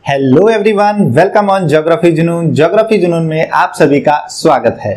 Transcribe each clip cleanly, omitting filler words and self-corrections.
Hello everyone, welcome on geography जुनून। Geography जुनून में आप सभी का स्वागत है।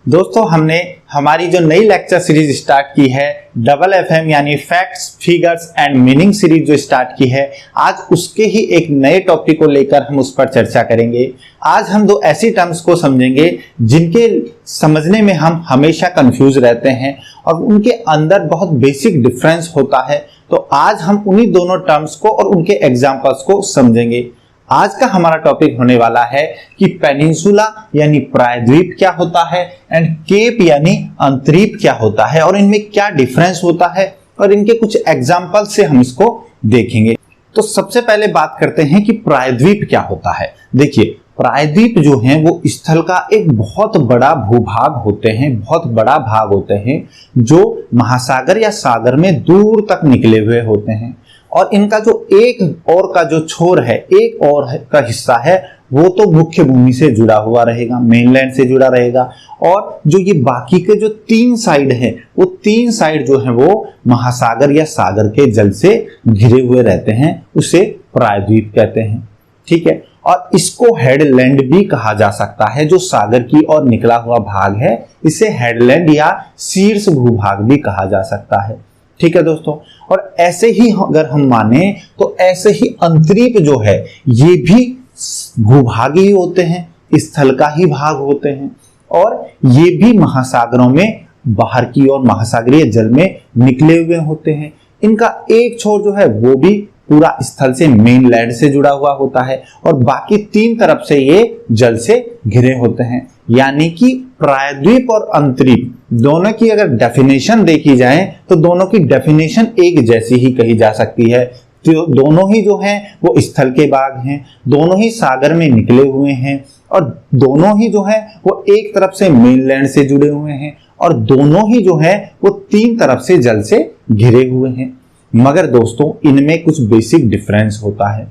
दोस्तों, हमने हमारी जो नई लेक्चर सीरीज स्टार्ट की है डबल FM यानी facts, figures and meaning series जो स्टार्ट की है, आज उसके ही एक नए टॉपिक को लेकर हम उस पर चर्चा करेंगे। आज हम दो ऐसी टर्म्स को समझेंगे जिनके समझने में हम हमेशा कंफ्यूज रहते हैं और उनके अंदर बहुत बेसिक डिफरेंस होता है। तो आज हम उन्हीं दोनों टर्म्स को और उनके एग्जाम्पल्स को समझेंगे। आज का हमारा टॉपिक होने वाला है कि पेनिनसुला यानी प्रायद्वीप क्या होता है एंड केप यानी अंतरीप क्या होता है और इनमें क्या डिफरेंस होता है और इनके कुछ एग्जाम्पल से हम इसको देखेंगे। तो सबसे पहले बात करते हैं कि प्रायद्वीप क्या होता है। देखिए, प्रायद्वीप जो हैं वो स्थल का एक बहुत बड़ा भूभाग होते हैं, बहुत बड़ा भाग होते हैं जो महासागर या सागर में दूर तक निकले हुए होते हैं और इनका जो एक और का जो छोर है, एक और का हिस्सा है, वो तो मुख्य भूमि से जुड़ा हुआ रहेगा, मेनलैंड से जुड़ा रहेगा और जो ये बाकी के जो तीन साइड है वो तीन साइड जो है वो महासागर या सागर के जल से घिरे हुए रहते हैं, उसे प्रायद्वीप कहते हैं। ठीक है, और इसको हेडलैंड भी कहा जा सकता है। जो सागर की ओर निकला हुआ भाग है इसे हेडलैंड या शीर्ष भूभाग भी कहा जा सकता है। ठीक है दोस्तों, और ऐसे ही अगर हम माने तो ऐसे ही अंतरीप जो है ये भी भूभाग ही होते हैं, स्थल का ही भाग होते हैं और ये भी महासागरों में बाहर की ओर महासागरीय जल में निकले हुए होते हैं। इनका एक छोर जो है वो भी पूरा स्थल से मेनलैंड से जुड़ा हुआ होता है और बाकी तीन तरफ से ये जल से घिरे होते हैं। यानी कि प्रायद्वीप और अंतरीप दोनों की अगर डेफिनेशन देखी जाए तो दोनों की डेफिनेशन एक जैसी ही कही जा सकती है। तो दोनों ही जो हैं वो स्थल के भाग हैं, दोनों ही सागर में निकले हुए हैं और दोनों ही जो है वो एक तरफ से मेनलैंड से जुड़े हुए हैं और दोनों ही जो है वो तीन तरफ से जल से घिरे हुए हैं। मगर दोस्तों, इनमें कुछ बेसिक डिफरेंस होता है।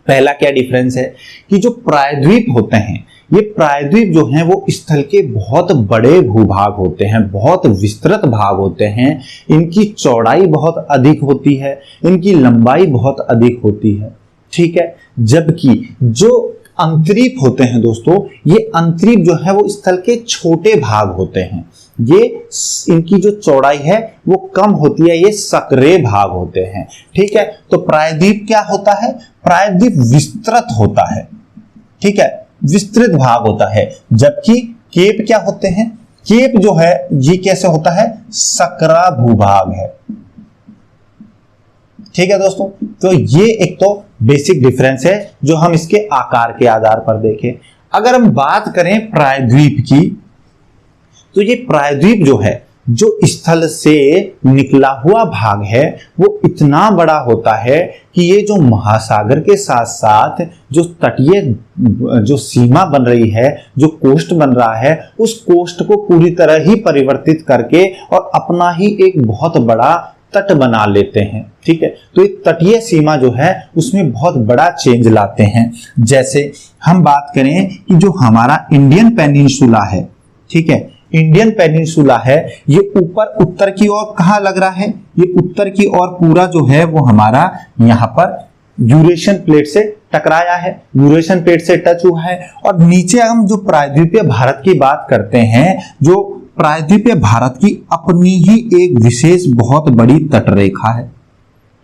पहला क्या डिफरेंस है कि जो प्रायद्वीप होते हैं, ये प्रायद्वीप जो हैं वो स्थल के बहुत बड़े भूभाग होते हैं, बहुत विस्तृत भाग होते हैं। इनकी चौड़ाई बहुत अधिक होती है, इनकी लंबाई बहुत अधिक होती है। ठीक है, जबकि जो अंतरीप होते हैं दोस्तों, ये अंतरीप जो है वो स्थल के छोटे भाग होते हैं। ये इनकी जो चौड़ाई है वो कम होती है, ये सकरे भाग होते हैं। ठीक है, तो प्रायद्वीप क्या होता है? प्रायद्वीप विस्तृत होता है। ठीक है, विस्तृत भाग होता है। जबकि केप क्या होते हैं? केप जो है ये कैसे होता है? सकरा भूभाग है। ठीक है दोस्तों, तो ये एक तो बेसिक डिफरेंस है जो हम इसके आकार के आधार पर देखें। अगर हम बात करें प्रायद्वीप की, तो ये प्रायद्वीप जो है जो स्थल से निकला हुआ भाग है वो इतना बड़ा होता है कि ये जो महासागर के साथ साथ जो तटीय जो सीमा बन रही है, जो कोस्ट बन रहा है, उस कोस्ट को पूरी तरह ही परिवर्तित करके और अपना ही एक बहुत बड़ा तट बना लेते हैं। ठीक है, तो एक तटीय सीमा जो है उसमें बहुत बड़ा चेंज लाते हैं। जैसे हम बात करें कि जो हमारा इंडियन पेनिनसुला है, ठीक है, इंडियन पेनिनसुला है, ये ऊपर उत्तर की ओर कहाँ लग रहा है? ये उत्तर की ओर पूरा जो है वो हमारा यहाँ पर यूरेशियन प्लेट से टकराया है, यूरेशियन प्लेट से टच हुआ है। और नीचे हम जो प्रायद्वीपीय भारत की बात करते हैं, जो प्रायद्वीपीय भारत की अपनी ही एक विशेष बहुत बड़ी तटरेखा है।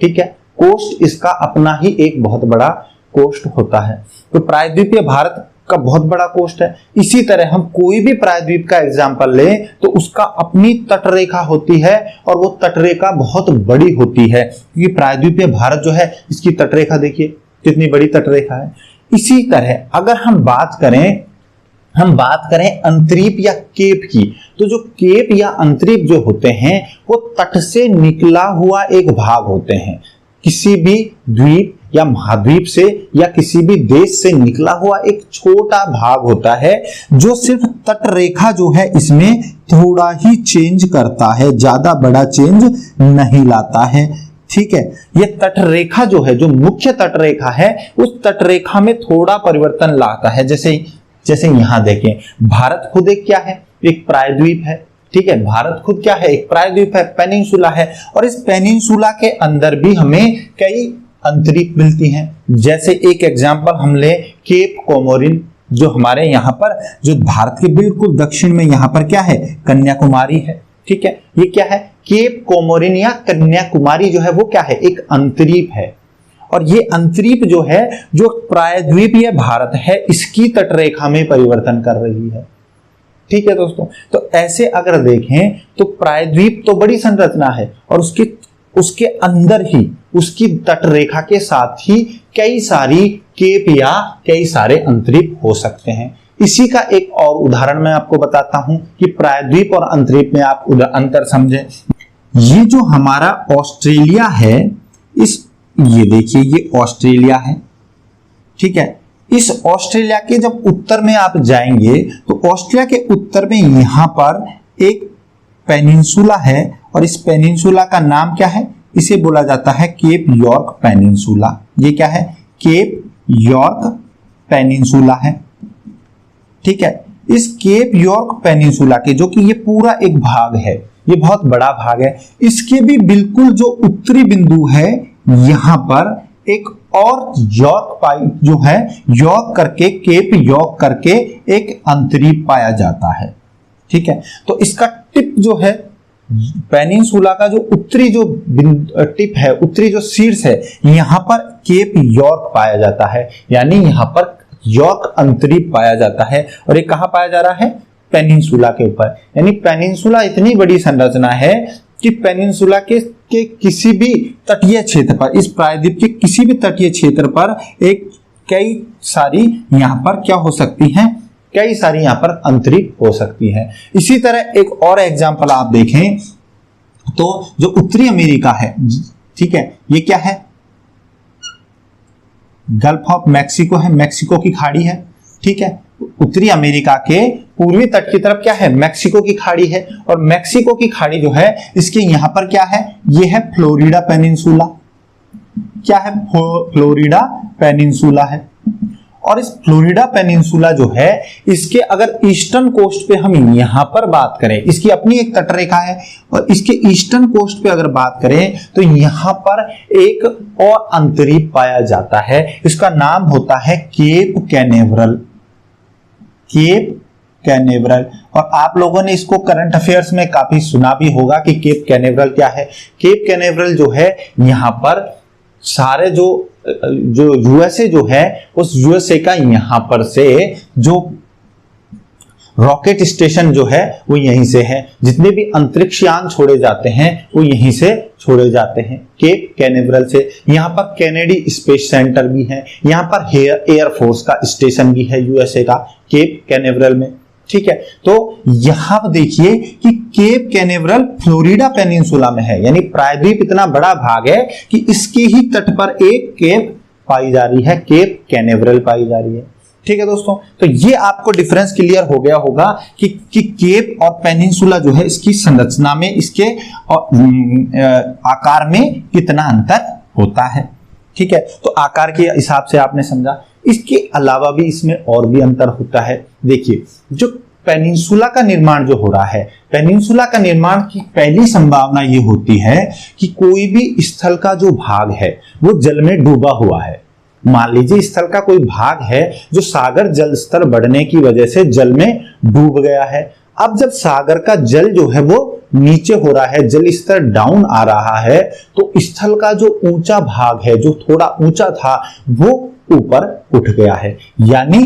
ठीक है, कोस्ट इसका अपना ही एक बहुत बड़ा कोस्ट होता है। तो प्रायद्वीपीय भारत का बहुत बड़ा कोस्ट है। इसी तरह हम कोई भी प्रायद्वीप का एग्जांपल लें तो उसका अपनी तटरेखा होती है और वो तटरेखा बहुत बड़ी होती है, क्योंकि प्रायद्वीपीय भारत जो है इसकी तटरेखा देखिए कितनी बड़ी तटरेखा है। इसी तरह अगर हम बात करें अंतरीप या केप की, तो जो केप या अंतरीप जो होते हैं वो तट से निकला हुआ एक भाग होते हैं। किसी भी द्वीप या महाद्वीप से या किसी भी देश से निकला हुआ एक छोटा भाग होता है जो सिर्फ तटरेखा जो है इसमें थोड़ा ही चेंज करता है, ज्यादा बड़ा चेंज नहीं लाता है। ठीक है, ये तटरेखा जो है, जो मुख्य तटरेखा है, उस तटरेखा में थोड़ा परिवर्तन लाता है। जैसे यहां देखें, भारत खुद एक क्या है? एक प्रायद्वीप है। ठीक है, भारत खुद क्या है? एक प्रायद्वीप है, पेनिनसुला है। और इस पेनिनसुला के अंदर भी हमें कई अंतरीप मिलती हैं। जैसे एक एग्जांपल हम ले केप कोमोरिन, जो हमारे यहाँ पर, जो भारत के बिल्कुल दक्षिण में यहाँ पर क्या है, कन्याकुमारी है। ठीक है, ये क्या है, केप कोमोरिन या कन्याकुमारी जो है वो क्या है, एक अंतरीप है। और ये अंतरीप जो है, जो प्रायद्वीपीय भारत है, इसकी तटरेखा में परिवर्तन कर रही है। ठीक है दोस्तों, तो ऐसे अगर देखें तो प्रायद्वीप तो बड़ी संरचना है और उसके अंदर ही, उसकी तटरेखा के साथ ही कई सारी केप या कई सारे अंतरीप हो सकते हैं। इसी का एक और उदाहरण मैं आपको बताता हूं कि प्रायद्वीप और अंतरीप में आप अंतर समझें। ये जो हमारा ऑस्ट्रेलिया है, ये देखिए, ये ऑस्ट्रेलिया है। ठीक है, इस ऑस्ट्रेलिया के जब उत्तर में आप जाएंगे तो ऑस्ट्रेलिया के उत्तर में यहां पर एक पेनिनसुला है और इस पेनिनसुला का नाम क्या है, इसे बोला जाता है केप यॉर्क पेनिनसुला। ये क्या है, केप यॉर्क पेनिनसुला है। ठीक है, इस केप यॉर्क पेनिनसुला के, जो कि ये पूरा एक भाग है, ये बहुत बड़ा भाग है, इसके भी बिल्कुल जो उत्तरी बिंदु है, यहां पर एक और यॉर्क पाइप जो है, यॉर्क करके, केप यॉर्क करके एक अंतरीप पाया जाता है। ठीक है, तो इसका टिप जो है, पेनिनसुला का जो उत्तरी जो टिप है, उत्तरी जो शीर्ष है, यहां पर केप यॉर्क पाया जाता है, यानी यहां पर यॉर्क अंतरीप पाया जाता है। और ये कहां पाया जा रहा है, पेनिनसुला के ऊपर। यानी पेनिनसुला इतनी बड़ी संरचना है कि पेनिनसुला के किसी भी तटीय क्षेत्र पर, इस प्रायद्वीप के किसी भी तटीय क्षेत्र पर एक कई सारी यहां पर क्या हो सकती हैं, कई सारी यहां पर अंतरीप हो सकती है। इसी तरह एक और एग्जांपल आप देखें तो जो उत्तरी अमेरिका है, ठीक है, ये क्या है, गल्फ ऑफ मैक्सिको है, मैक्सिको की खाड़ी है। ठीक है, उत्तरी अमेरिका के पूर्वी तट की तरफ क्या है, मैक्सिको की खाड़ी है। और मैक्सिको की खाड़ी जो है, इसके यहां पर क्या है, ये है फ्लोरिडा पेनिनसुला। क्या है, फ्लोरिडा पेनिनसुला है। और इस फ्लोरिडा पेनिनसुला जो है, इसके अगर ईस्टर्न कोस्ट पे हम यहां पर बात करें, इसकी अपनी एक तटरेखा है, और इसके ईस्टर्न कोस्ट पे अगर बात करें तो यहां पर एक और अंतरीप पाया जाता है। इसका नाम होता है केप कैनेवरल, केप कैनेवरल। और आप लोगों ने इसको करंट अफेयर्स में काफी सुना भी होगा कि केप कैनेवरल क्या है। केप कैनेवरल जो है, यहां पर सारे जो यूएसए जो है, उस यूएसए का यहां पर से जो रॉकेट स्टेशन जो है वो यहीं से है। जितने भी अंतरिक्ष यान छोड़े जाते हैं वो यहीं से छोड़े जाते हैं, केप कैनेवरल से। यहाँ पर कैनेडी स्पेस सेंटर भी है, यहाँ पर एयरफोर्स का स्टेशन भी है यूएसए का, केप कैनेवरल में। ठीक है, तो यहां पर देखिए कि केप कैनेवरल फ्लोरिडा पेनिनसुला में है, यानी प्रायद्वीप इतना बड़ा भाग है कि इसके ही तट पर एक केप पाई जा रही है, केप कैनेवरल पाई जा रही है। ठीक है दोस्तों, तो ये आपको डिफरेंस क्लियर हो गया होगा कि केप और पेनिनसुला जो है, इसकी संरचना में, इसके आकार में कितना अंतर होता है। ठीक है, तो आकार के हिसाब से आपने समझा। इसके अलावा भी इसमें और भी अंतर होता है। देखिए, जो पेनिनसुला का निर्माण जो हो रहा है, पेनिनसुला का निर्माण की पहली संभावना ये होती है कि कोई भी स्थल का जो भाग है वो जल में डूबा हुआ है। मान लीजिए स्थल का कोई भाग है जो सागर जल स्तर बढ़ने की वजह से जल में डूब गया है। अब जब सागर का जल जो है वो नीचे हो रहा है, जल स्तर डाउन आ रहा है, तो स्थल का जो ऊंचा भाग है, जो थोड़ा ऊंचा था, वो ऊपर उठ गया है। यानी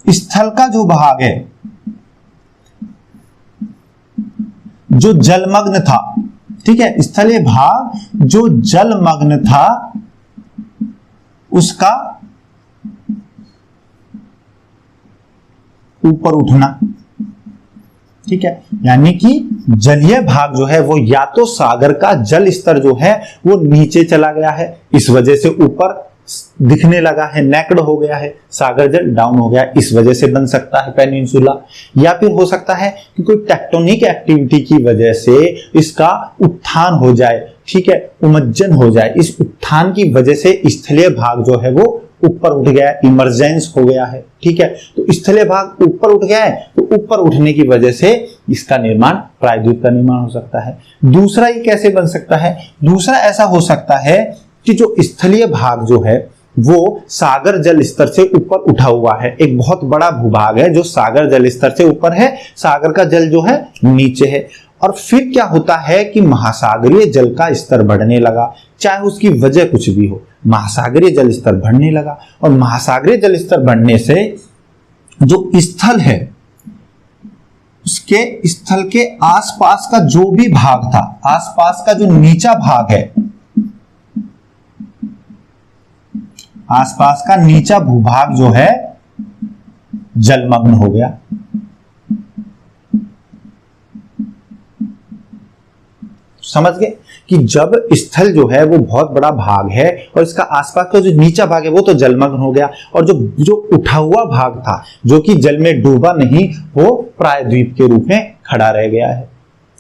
स्थल का जो भाग है जो जलमग्न था, ठीक है, स्थलीय भाग जो जलमग्न था, उसका ऊपर उठना। ठीक है, यानी कि जलीय भाग जो है वो या तो सागर का जल स्तर जो है वो नीचे चला गया है, इस वजह से ऊपर दिखने लगा है, नेक्ड हो गया है, सागर जल डाउन हो गया, इस वजह से बन सकता है पेनिनसुला। या फिर हो सकता है कि कोई टेक्टोनिक एक्टिविटी की वजह से इसका उत्थान हो जाए, ठीक है, उमज्जन हो जाए। इस उत्थान की वजह से स्थलीय भाग जो है वो ऊपर उठ गया, इमर्जेंस हो गया है। ठीक है, तो स्थलीय भाग ऊपर उठ गया है, तो ऊपर उठने की वजह से इसका निर्माण, प्रायद्वीप का निर्माण हो सकता है। दूसरा ये कैसे बन सकता है? दूसरा ऐसा हो सकता है कि जो स्थलीय भाग जो है वो सागर जल स्तर से ऊपर उठा हुआ है। एक बहुत बड़ा भूभाग है जो सागर जल स्तर से ऊपर है, सागर का जल जो है नीचे है। और फिर क्या होता है कि महासागरीय जल का स्तर बढ़ने लगा, चाहे उसकी वजह कुछ भी हो, महासागरीय जल स्तर बढ़ने लगा। और महासागरीय जल स्तर बढ़ने से जो स्थल है उसके स्थल के आसपास का जो भी भाग था, आसपास का जो नीचा भाग है, आसपास का नीचा भूभाग जो है जलमग्न हो गया। समझ गए कि जब स्थल जो है वो बहुत बड़ा भाग है और इसका आसपास का जो नीचा भाग है वो तो जलमग्न हो गया, और जो उठा हुआ भाग था जो कि जल में डूबा नहीं, वो प्रायद्वीप के रूप में खड़ा रह गया है।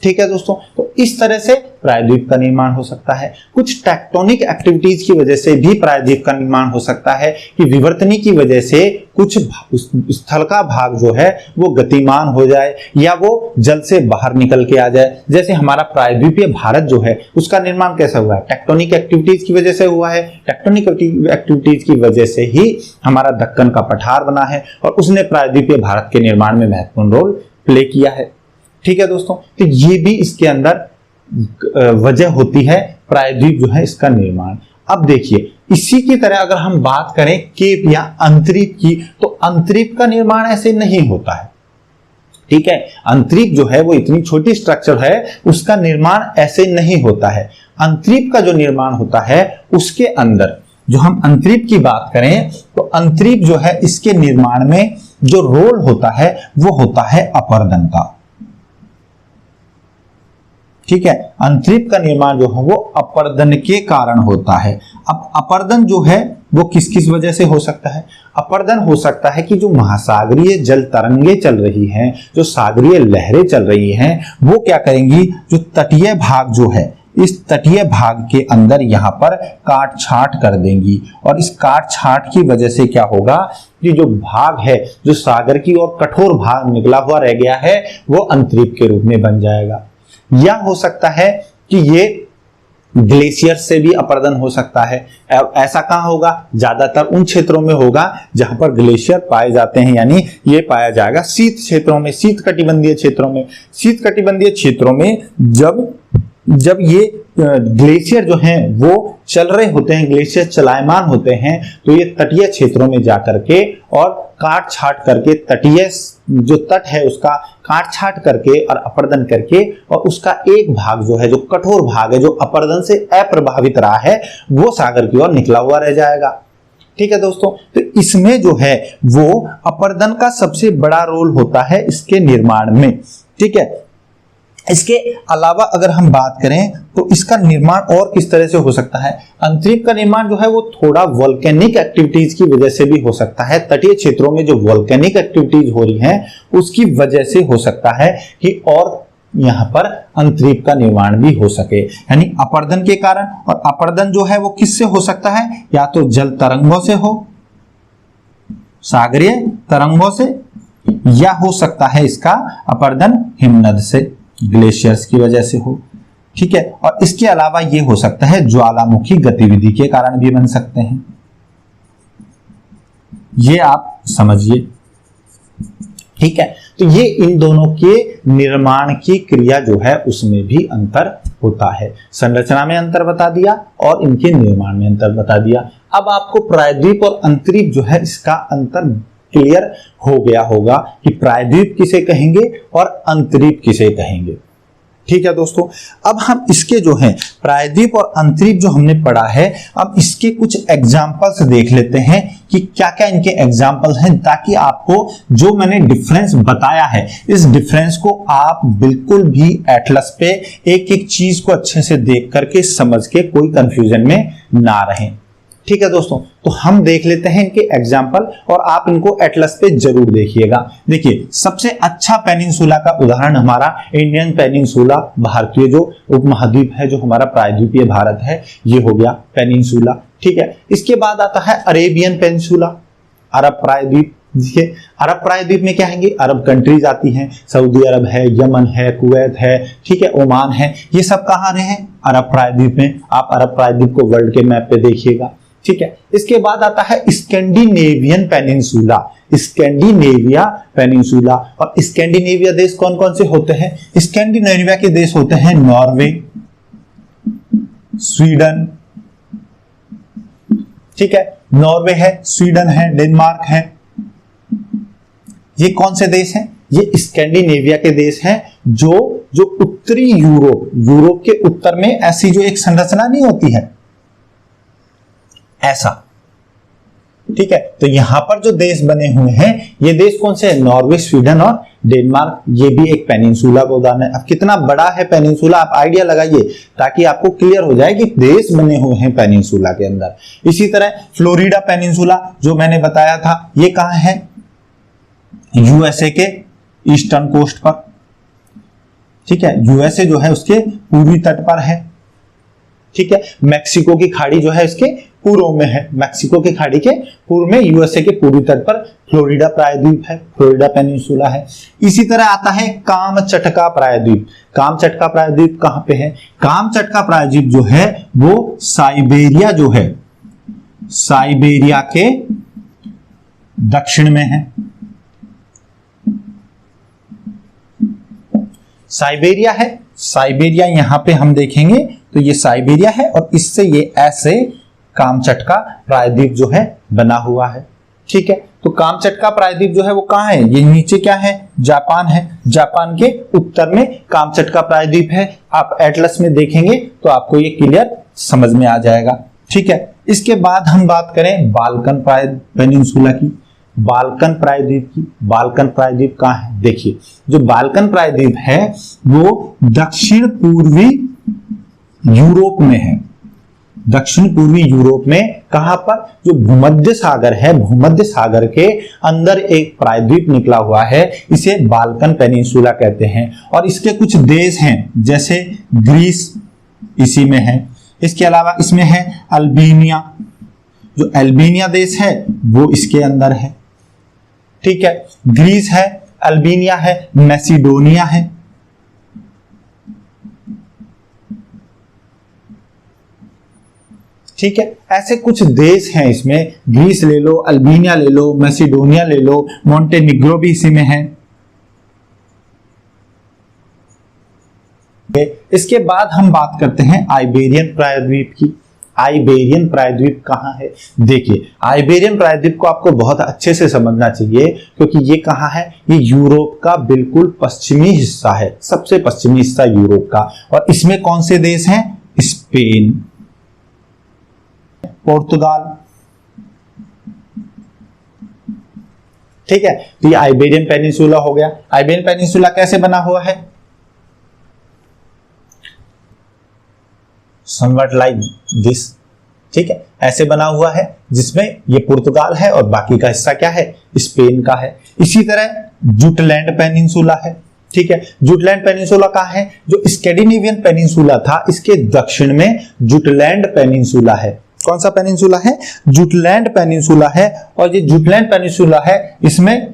ठीक है दोस्तों, तो इस तरह से प्रायद्वीप का निर्माण हो सकता है। कुछ टेक्टोनिक एक्टिविटीज की वजह से भी प्रायद्वीप का निर्माण हो सकता है कि विवर्तनी की वजह से कुछ स्थल का भाग जो है वो गतिमान हो जाए या वो जल से बाहर निकल के आ जाए। जैसे हमारा प्रायद्वीपीय भारत जो है उसका निर्माण कैसा हुआ है? टेक्टोनिक एक्टिविटीज की वजह से हुआ है। टेक्टोनिक एक्टिविटीज की वजह से ही हमारा दक्कन का पठार बना है और उसने प्रायद्वीपीय भारत के निर्माण में महत्वपूर्ण रोल प्ले किया है। ठीक है दोस्तों, तो ये भी इसके अंदर वजह होती है प्रायद्वीप जो है इसका निर्माण। अब देखिए, इसी की तरह अगर हम बात करें केप या अंतरीप की, तो अंतरीप का निर्माण ऐसे नहीं होता है। ठीक है, अंतरीप जो है वो इतनी छोटी स्ट्रक्चर है, उसका निर्माण ऐसे नहीं होता है। अंतरीप का जो निर्माण होता है उसके अंदर, जो हम अंतरीप की बात करें तो अंतरीप जो है इसके निर्माण में जो रोल होता है वो होता है अपर्दन का। ठीक है, अंतरीप का निर्माण जो है वो अपर्दन के कारण होता है। अब अपर्दन जो है वो किस किस वजह से हो सकता है? अपर्दन हो सकता है कि जो महासागरीय जल तरंगे चल रही हैं, जो सागरीय लहरें चल रही हैं, वो क्या करेंगी, जो तटीय भाग जो है, इस तटीय भाग के अंदर यहाँ पर काट छाट कर देंगी। और इस काट छाट की वजह से क्या होगा कि जो भाग है, जो सागर की ओर कठोर भाग निकला हुआ रह गया है, वो अंतरीप के रूप में बन जाएगा। या हो सकता है कि ये ग्लेशियर से भी अपर्दन हो सकता है। ऐसा कहां होगा? ज्यादातर उन क्षेत्रों में होगा जहां पर ग्लेशियर पाए जाते हैं, यानी ये पाया जाएगा शीत क्षेत्रों में, शीत कटिबंधीय क्षेत्रों में। शीत कटिबंधीय क्षेत्रों में जब ये ग्लेशियर जो हैं वो चल रहे होते हैं, ग्लेशियर चलायमान होते हैं, तो ये तटीय क्षेत्रों में जाकर के और काट छाट करके तटीय जो तट है उसका काट छाट करके और अपर्दन करके, और उसका एक भाग जो है, जो कठोर भाग है, जो अपर्दन से अप्रभावित रहा है, वो सागर की ओर निकला हुआ रह जाएगा। ठीक है दोस्तों, तो इसमें जो है वो अपर्दन का सबसे बड़ा रोल होता है इसके निर्माण में। ठीक है, इसके अलावा अगर हम बात करें तो इसका निर्माण और किस तरह से हो सकता है? अंतरीप का निर्माण जो है वो थोड़ा वोल्केनिक एक्टिविटीज की वजह से भी हो सकता है। तटीय क्षेत्रों में जो वोल्केनिक एक्टिविटीज हो रही हैं उसकी वजह से हो सकता है कि और यहाँ पर अंतरीप का निर्माण भी हो सके, यानी अपर्दन के कारण। और अपर्दन जो है वो किससे हो सकता है? या तो जल तरंगों से हो, सागरीय तरंगों से, या हो सकता है इसका अपर्दन हिमनद से, ग्लेशियर्स की वजह से हो। ठीक है, और इसके अलावा ये हो सकता है ज्वालामुखी गतिविधि के कारण भी बन सकते हैं। ये आप समझिए। ठीक है, तो ये इन दोनों के निर्माण की क्रिया जो है उसमें भी अंतर होता है। संरचना में अंतर बता दिया और इनके निर्माण में अंतर बता दिया। अब आपको प्रायद्वीप और अंतरीप जो है इसका अंतर क्लियर हो गया होगा कि प्रायद्वीप किसे कहेंगे और अंतरीप किसे कहेंगे। ठीक है दोस्तों, अब हम इसके जो है प्रायद्वीप और अंतरीप जो हमने पढ़ा है, अब इसके कुछ एग्जाम्पल्स देख लेते हैं कि क्या क्या इनके एग्जाम्पल्स हैं, ताकि आपको जो मैंने डिफरेंस बताया है इस डिफरेंस को आप बिल्कुल भी एटलस पे एक एक चीज को अच्छे से देख करके समझ के कोई कंफ्यूजन में ना रहें। ठीक है दोस्तों, तो हम देख लेते हैं इनके एग्जाम्पल और आप इनको एटलस पे जरूर देखिएगा। देखिए, सबसे अच्छा पेनिनसुला का उदाहरण हमारा इंडियन पेनिनसुला, भारतीय जो उपमहाद्वीप है, जो हमारा प्रायद्वीपीय भारत है, ये हो गया पेनिनसुला। ठीक है, इसके बाद आता है अरेबियन पेनिनसुला, अरब प्रायद्वीप। देखिए अरब प्रायद्वीप में क्या है, अरब कंट्रीज आती हैं, सऊदी अरब है, यमन है, कुवैत है, ठीक है, ओमान है, ये सब कहाँ रहे हैं, अरब प्रायद्वीप में। आप अरब प्रायद्वीप को वर्ल्ड के मैप पे देखिएगा, ठीक है। इसके बाद आता है स्कैंडिनेवियन पेनिनसुला, स्कैंडिनेविया पेनिनसुला। और स्कैंडिनेविया देश कौन कौन से होते हैं, स्कैंडिनेविया के देश होते हैं नॉर्वे, स्वीडन, ठीक है, नॉर्वे है, स्वीडन है, डेनमार्क है। ये कौन से देश हैं, ये स्कैंडिनेविया के देश हैं, जो उत्तरी यूरोप के उत्तर में ऐसी जो एक संरचना नहीं होती है ऐसा, ठीक है। तो यहां पर जो देश बने हुए हैं ये देश कौन से हैं, नॉर्वे, स्वीडन और डेनमार्क। ये भी एक पेनिनसुला का उदाहरण है। अब कितना बड़ा है पेनिनसुला, आप आइडिया लगाइए ताकि आपको क्लियर हो जाए कि देश बने हुए हैं पेनिनसुला के अंदर। इसी तरह फ्लोरिडा पेनिनसुला जो मैंने बताया था, ये कहां है, यूएसए के ईस्टर्न कोस्ट पर, ठीक है, यूएसए जो है उसके पूर्वी तट पर है, ठीक है। मैक्सिको की खाड़ी जो है इसके पूर्व में है, मैक्सिको की खाड़ी के पूर्व में यूएसए के पूर्वी तट पर फ्लोरिडा प्रायद्वीप है, फ्लोरिडा पेनिनसुला है। इसी तरह आता है कामचटका प्रायद्वीप। कामचटका प्रायद्वीप कहां पे है, कामचटका प्रायद्वीप जो है वो साइबेरिया जो है, साइबेरिया के दक्षिण में है। साइबेरिया है, साइबेरिया यहां पे हम देखेंगे तो ये साइबेरिया है और इससे ये ऐसे कामचटका प्रायद्वीप जो है बना हुआ है, ठीक है। तो कामचटका प्रायद्वीप जो है वो कहां है, ये नीचे क्या है, जापान है, जापान के उत्तर में कामचटका प्रायद्वीप है। आप एटलस में देखेंगे तो आपको ये क्लियर समझ में आ जाएगा, ठीक है। इसके बाद हम बात करें बाल्कन पेनिनसुला की, बाल्कन प्रायद्वीप की। बाल्कन प्रायद्वीप कहां है, देखिए जो बाल्कन प्रायद्वीप है वो दक्षिण पूर्वी यूरोप में है, दक्षिण पूर्वी यूरोप में। कहां पर, जो भूमध्य सागर है, भूमध्य सागर के अंदर एक प्रायद्वीप निकला हुआ है, इसे बाल्कन पेनिनसुला कहते हैं। और इसके कुछ देश हैं जैसे ग्रीस इसी में है, इसके अलावा इसमें है अल्बेनिया, जो अल्बेनिया देश है वो इसके अंदर है, ठीक है। ग्रीस है, अल्बेनिया है, मैसिडोनिया है, ठीक है। ऐसे कुछ देश हैं इसमें, ग्रीस ले लो, अल्बेनिया ले लो, मैसिडोनिया ले लो, मोंटेनिग्रो भी इसी में है। इसके बाद हम बात करते हैं आइबेरियन प्रायद्वीप की। आइबेरियन प्रायद्वीप कहाँ है, देखिए आइबेरियन प्रायद्वीप को आपको बहुत अच्छे से समझना चाहिए क्योंकि ये कहाँ है, ये यूरोप का बिल्कुल पश्चिमी हिस्सा है, सबसे पश्चिमी हिस्सा यूरोप का। और इसमें कौन से देश हैं, स्पेन, पोर्तुगाल, ठीक है। तो ये आइबेरियन पेनिनसुला हो गया। आइबेरियन पेनिनसुला कैसे बना हुआ है, समवट लाइक दिस, ठीक है, ऐसे बना हुआ है जिसमें ये पुर्तगाल है और बाकी का हिस्सा क्या है, स्पेन का है। इसी तरह जुटलैंड पेनिनसुला है, ठीक है। जुटलैंड पेनिनसुला कहाँ है, जो स्कैंडिनेवियन पेनिनसुला था इसके दक्षिण में जुटलैंड पेनिनसुला है। कौन सा पेनिनसुला है, जुटलैंड पेनिनसुला है। और ये जुटलैंड पेनिनसुला है, इसमें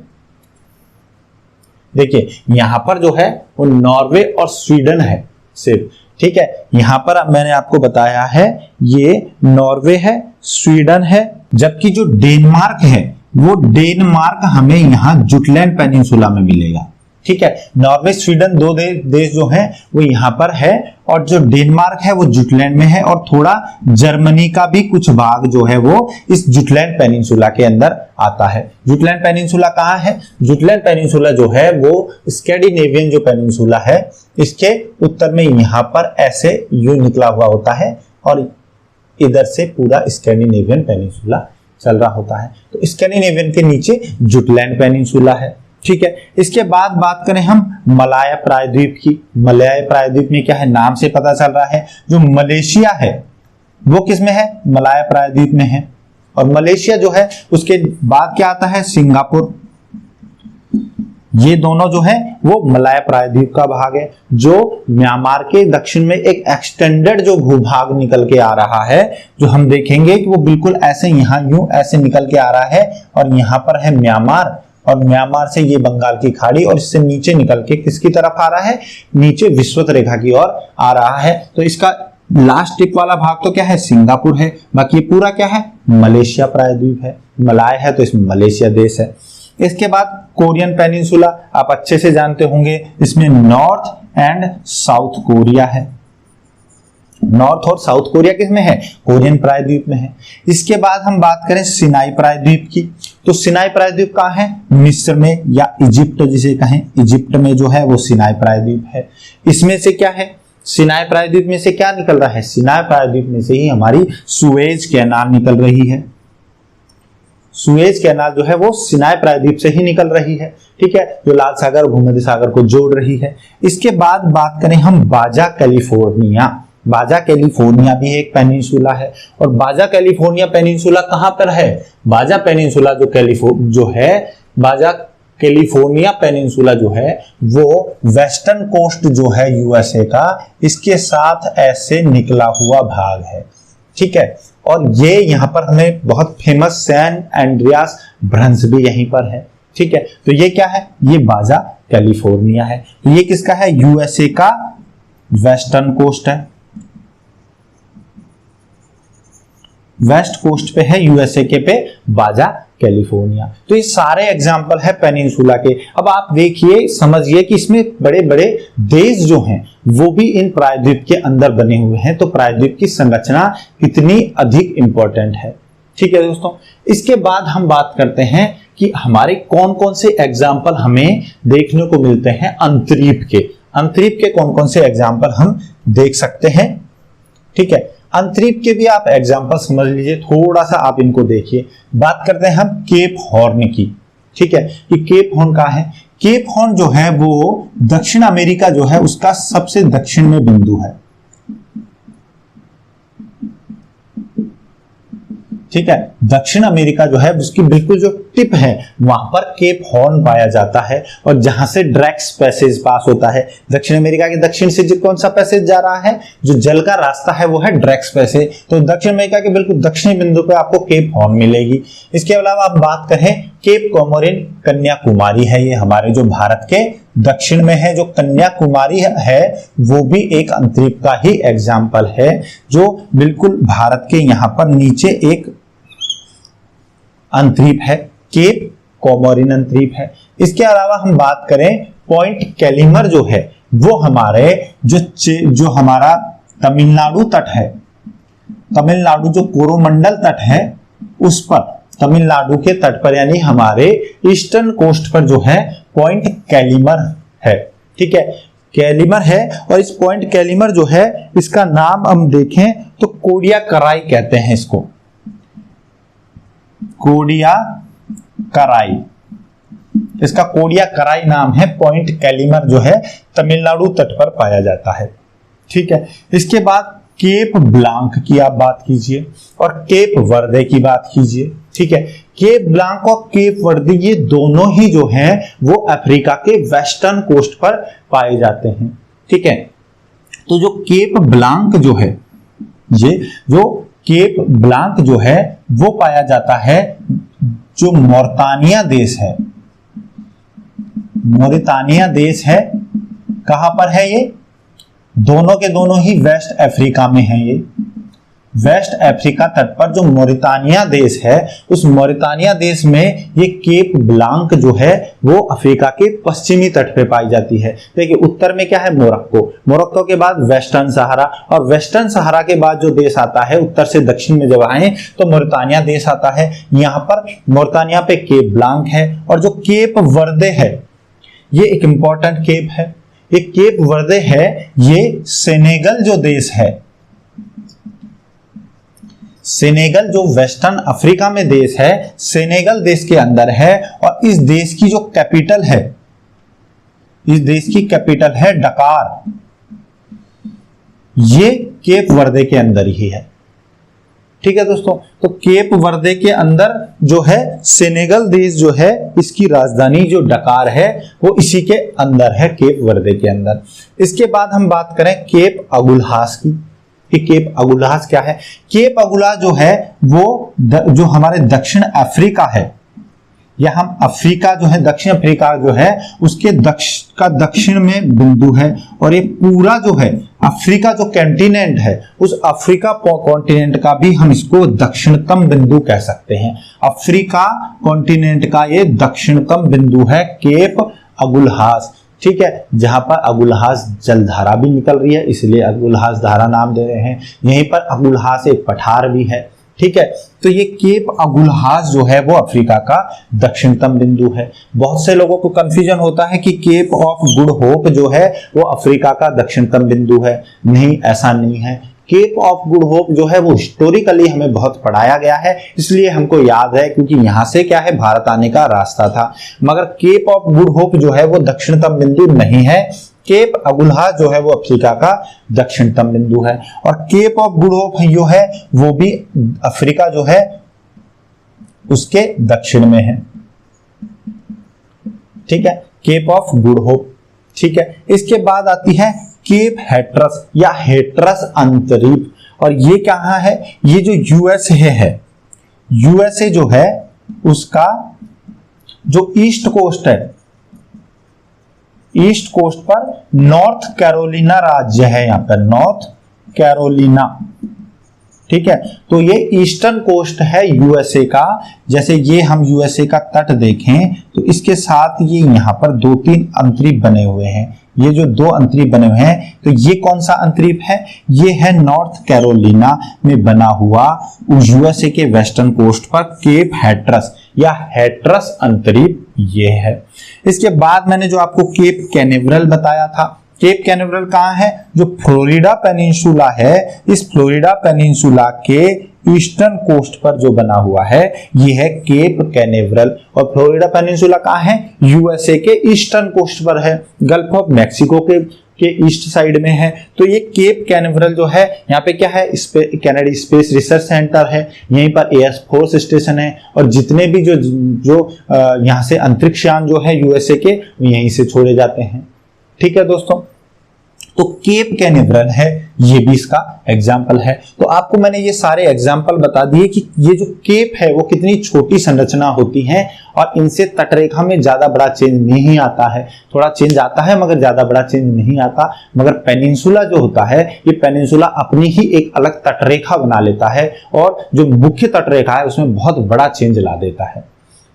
देखिए यहां पर जो है वो नॉर्वे और स्वीडन है सिर्फ, ठीक है। यहां पर मैंने आपको बताया है ये नॉर्वे है, स्वीडन है, जबकि जो डेनमार्क है वो डेनमार्क हमें यहां जुटलैंड पेनिनसुला में मिलेगा, ठीक है। नॉर्वे स्वीडन दो देश जो हैं वो यहां पर है और जो डेनमार्क है वो जुटलैंड में है और थोड़ा जर्मनी का भी कुछ भाग जो है वो इस जुटलैंड पेनिनसुला के अंदर आता है। जुटलैंड पेनिनसुला कहाँ है, जुटलैंड पेनिनसुला जो है वो स्कैंडिनेवियन जो पेनिनसुला है इसके उत्तर में यहां पर ऐसे यू निकला हुआ होता है और इधर से पूरा स्कैंडिनेवियन पेनिनसुला चल रहा होता है। तो स्कैंडिनेवियन के नीचे जुटलैंड पेनिनसुला है, ठीक है। इसके बाद बात करें हम मलाया प्रायद्वीप की। मलाया प्रायद्वीप में क्या है, नाम से पता चल रहा है जो मलेशिया है वो किस में है, मलाया प्रायद्वीप में है। और मलेशिया जो है उसके बाद क्या आता है, सिंगापुर। ये दोनों जो है वो मलाय प्रायद्वीप का भाग है, जो म्यांमार के दक्षिण में एक एक्सटेंडेड जो भूभाग निकल के आ रहा है, जो हम देखेंगे कि वो बिल्कुल ऐसे यहाँ यूं ऐसे निकल के आ रहा है, और यहाँ पर है म्यांमार, और म्यांमार से ये बंगाल की खाड़ी, और इससे नीचे निकल के किसकी तरफ आ रहा है, नीचे विषुवत रेखा की ओर आ रहा है। तो इसका लास्ट टिप वाला भाग तो क्या है, सिंगापुर है, बाकी ये पूरा क्या है, मलेशिया प्रायद्वीप है, मलाय है तो इसमें मलेशिया देश है। इसके बाद कोरियन पेनिनसुला आप अच्छे से जानते होंगे, इसमें नॉर्थ एंड साउथ कोरिया है। नॉर्थ और साउथ कोरिया किसमें है, कोरियन प्रायद्वीप में है। इसके बाद हम बात करें सिनाई प्रायद्वीप की, तो सिनाई प्रायद्वीप कहाँ है, मिस्र में या इजिप्ट जिसे कहें, इजिप्ट में जो है वो सिनाई प्रायद्वीप है। इसमें से क्या है, सिनाई प्रायद्वीप में से क्या निकल रहा है, सिनाई प्रायद्वीप में से ही हमारी सुएज कैनाल निकल रही है। सुएज कैनाल जो है वो सिनाई प्रायद्वीप से ही निकल रही है, ठीक है, जो लाल सागर और भूमध्य सागर को जोड़ रही है। इसके बाद बात करें हम बाजा कैलिफोर्निया, बाजा कैलिफोर्निया भी एक पेनिनसुला है, और बाजा कैलिफोर्निया पेनिनसुला कहां पर है, बाजा पेनिनसुला जो है बाजा कैलिफोर्निया पेनिनसुला जो है वो वेस्टर्न कोस्ट जो है यूएसए का, इसके साथ ऐसे निकला हुआ भाग है, ठीक है। और ये यहाँ पर हमें बहुत फेमस सैन एंड्रियास ब्रंस भी यहीं पर है, ठीक है। तो ये क्या है, ये बाजा कैलिफोर्निया है। ये किसका है, यूएसए का वेस्टर्न कोस्ट है, वेस्ट कोस्ट पे है यूएसए के पे बाजा कैलिफोर्निया। तो ये सारे एग्जाम्पल है पेनिनसुला के। अब आप देखिए समझिए कि इसमें बड़े बड़े देश जो हैं वो भी इन प्रायद्वीप के अंदर बने हुए हैं, तो प्रायद्वीप की संरचना कितनी अधिक इंपॉर्टेंट है, ठीक है दोस्तों। इसके बाद हम बात करते हैं कि हमारे कौन कौन से एग्जाम्पल हमें देखने को मिलते हैं अंतरीप के, अंतरीप के कौन कौन से एग्जाम्पल हम देख सकते हैं, ठीक है। अंतरीप के भी आप एग्जाम्पल समझ लीजिए, थोड़ा सा आप इनको देखिए। बात करते हैं हम केप हॉर्न की, ठीक है, कि केप हॉर्न कहाँ है, केप हॉर्न जो है वो दक्षिण अमेरिका जो है उसका सबसे दक्षिण में बिंदु है, ठीक है। दक्षिण अमेरिका जो है उसकी बिल्कुल जो टिप है वहां पर केप हॉर्न पाया जाता है, और जहां से ड्रैक्स पैसेज पास होता है। दक्षिण अमेरिका के दक्षिण से जो कौन सा पैसेज जा रहा है, जो जल का रास्ता है वो है ड्रैक्स पैसेज। तो दक्षिण अमेरिका के बिल्कुल दक्षिणी बिंदु पे आपको केप हॉर्न मिलेगी। इसके अलावा आप बात करें केप कोमोरिन कन्याकुमारी है, ये हमारे जो भारत के दक्षिण में है। जो कन्याकुमारी है वो भी एक अंतरीप का ही एग्जाम्पल है, जो बिल्कुल भारत के यहाँ पर नीचे एक अंतरीप है, केप कोमोरिन अंतरीप है। इसके अलावा हम बात करें पॉइंट कैलिमर जो है वो हमारे जो हमारा तमिलनाडु तट है, तमिलनाडु जो कोरोमंडल तट है उस पर, तमिलनाडु के तट पर यानी हमारे ईस्टर्न कोस्ट पर जो है पॉइंट कैलिमर है, ठीक है, कैलिमर है। और इस पॉइंट कैलिमर जो है इसका नाम हम देखें तो कोडियाकराई कहते हैं इसको, कोडियाकराई, इसका कोडियाकराई नाम है। पॉइंट कैलिमर जो है तमिलनाडु तट पर पाया जाता है, ठीक है। इसके बाद केप ब्लांक की आप बात कीजिए और केप वर्दे की बात कीजिए, ठीक है। केप ब्लांक और केप वर्दे ये दोनों ही जो हैं वो अफ्रीका के वेस्टर्न कोस्ट पर पाए जाते हैं, ठीक है। तो जो केप ब्लांक जो है, ये जो केप ब्लांक जो है वो पाया जाता है जो मोरितानिया देश है, मोरितानिया देश है, कहां पर है ये, दोनों के दोनों ही वेस्ट अफ्रीका में है। ये वेस्ट अफ्रीका तट पर जो मोरितानिया देश है उस मोरितानिया देश में ये केप ब्लांक जो है वो अफ्रीका के पश्चिमी तट पे पाई जाती है। देखिए उत्तर में क्या है, मोरक्को, मोरक्को के बाद वेस्टर्न सहारा, और वेस्टर्न सहारा के बाद जो देश आता है उत्तर से दक्षिण में जब आए तो मोरितानिया देश आता है। यहाँ पर मोरितानिया पे केप ब्लांक है, और जो केप वर्दे है ये एक इंपॉर्टेंट केप है। ये केप वर्दे है, ये सेनेगल जो देश है, सेनेगल जो वेस्टर्न अफ्रीका में देश है, सेनेगल देश के अंदर है, और इस देश की जो कैपिटल है, इस देश की कैपिटल है डकार, ये केप वर्दे के अंदर ही है, ठीक है दोस्तों, तो केप वर्दे के अंदर जो है सेनेगल देश जो है इसकी राजधानी जो डकार है वो इसी के अंदर है, केप वर्दे के अंदर। इसके बाद हम बात करें केप अगुल्हास की कि केप अगुल्हास क्या है। केप अगुल्हास जो है वो जो हमारे दक्षिण अफ्रीका है, या हम अफ्रीका जो है दक्षिण अफ्रीका जो है उसके दक्षिण में बिंदु है, और ये पूरा जो है अफ्रीका जो कॉन्टिनेंट है उस अफ्रीका कॉन्टिनेंट का भी हम इसको दक्षिणतम बिंदु कह सकते हैं। अफ्रीका कॉन्टिनेंट का ये दक्षिणतम बिंदु है केप अगुल्हास, ठीक है, जहां पर अगुल्हास जलधारा भी निकल रही है इसलिए अगुल्हास धारा नाम दे रहे हैं। यहीं पर अगुल्हास एक पठार भी है, ठीक है। तो ये केप अगुल्हास जो है वो अफ्रीका का दक्षिणतम बिंदु है। बहुत से लोगों को कंफ्यूजन होता है कि केप ऑफ गुड होप जो है वो अफ्रीका का दक्षिणतम बिंदु है। नहीं, ऐसा नहीं है। केप ऑफ गुड होप जो है वो हिस्टोरिकली हमें बहुत पढ़ाया गया है, इसलिए हमको याद है, क्योंकि यहां से क्या है भारत आने का रास्ता था। मगर केप ऑफ गुड होप जो है वो दक्षिणतम बिंदु नहीं है। केप अगुल्हास जो है वो अफ्रीका का दक्षिणतम बिंदु है, और केप ऑफ गुड होप जो है वो भी अफ्रीका जो है उसके दक्षिण में है, ठीक है, केप ऑफ गुड होप, ठीक है। इसके बाद आती है केप हैट्रस या हैट्रस अंतरीप, और ये कहां है, ये जो यूएसए है, यूएसए जो है उसका जो ईस्ट कोस्ट है, ईस्ट कोस्ट पर नॉर्थ कैरोलिना राज्य है, यहां पर नॉर्थ कैरोलिना, ठीक है। तो ये ईस्टर्न कोस्ट है यूएसए का। जैसे ये हम यूएसए का तट देखें तो इसके साथ ये यहां पर 2-3 अंतरीप बने हुए हैं। ये जो 2 अंतरीप बने हुए हैं, तो ये कौन सा अंतरीप है, ये है नॉर्थ कैरोलिना में बना हुआ यूएसए के वेस्टर्न कोस्ट पर केप हैट्रस या हैट्रस अंतरीप ये है। इसके बाद मैंने जो आपको केप कैनेवरल बताया था, केप कैनेवरल कहां है, जो फ्लोरिडा पेनिनसुला है, इस फ्लोरिडा पेनिनसुला के ईस्टर्न कोस्ट पर जो बना हुआ है ये है केप कैनेवरल। और फ्लोरिडा पेनिनसुला कहां है, यूएसए के ईस्टर्न कोस्ट पर है, गल्फ ऑफ मैक्सिको के ईस्ट साइड में है। तो ये केप कैनेवरल जो है, यहाँ पे क्या है, कैनेडी स्पेस रिसर्च सेंटर है, यहीं पर एयरफोर्स स्टेशन है, और जितने भी जो यहाँ से अंतरिक्ष यान जो है यूएसए के यहीं से छोड़े जाते हैं, ठीक है दोस्तों। तो केप कैनेवरल है, ये भी इसका एग्जाम्पल है। तो आपको मैंने ये सारे एग्जाम्पल बता दिए कि ये जो केप है वो कितनी छोटी संरचना होती है, और इनसे तटरेखा में ज्यादा बड़ा चेंज नहीं आता है, थोड़ा चेंज आता है मगर ज्यादा बड़ा चेंज नहीं आता। मगर पेनिनसुला जो होता है, ये पेनिनसुला अपनी ही एक अलग तटरेखा बना लेता है, और जो मुख्य तटरेखा है उसमें बहुत बड़ा चेंज ला देता है,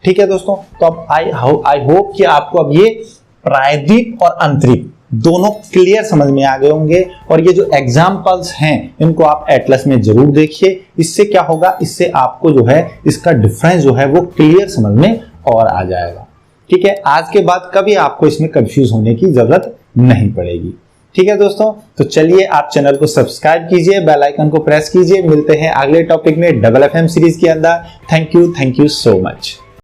ठीक है दोस्तों। तो अब आई होप कि आपको अब ये प्रायद्वीप और अंतरिप दोनों क्लियर समझ में आ गए होंगे, और ये जो एग्जाम्पल्स हैं इनको आप एटलस में जरूर देखिए। इससे क्या होगा, इससे आपको जो है इसका डिफरेंस जो है वो क्लियर समझ में और आ जाएगा, ठीक है। आज के बाद कभी आपको इसमें कंफ्यूज होने की जरूरत नहीं पड़ेगी, ठीक है दोस्तों। तो चलिए आप चैनल को सब्सक्राइब कीजिए, बेल आइकन को प्रेस कीजिए। मिलते हैं अगले टॉपिक में डबल FM सीरीज के अंदर। Thank you so much.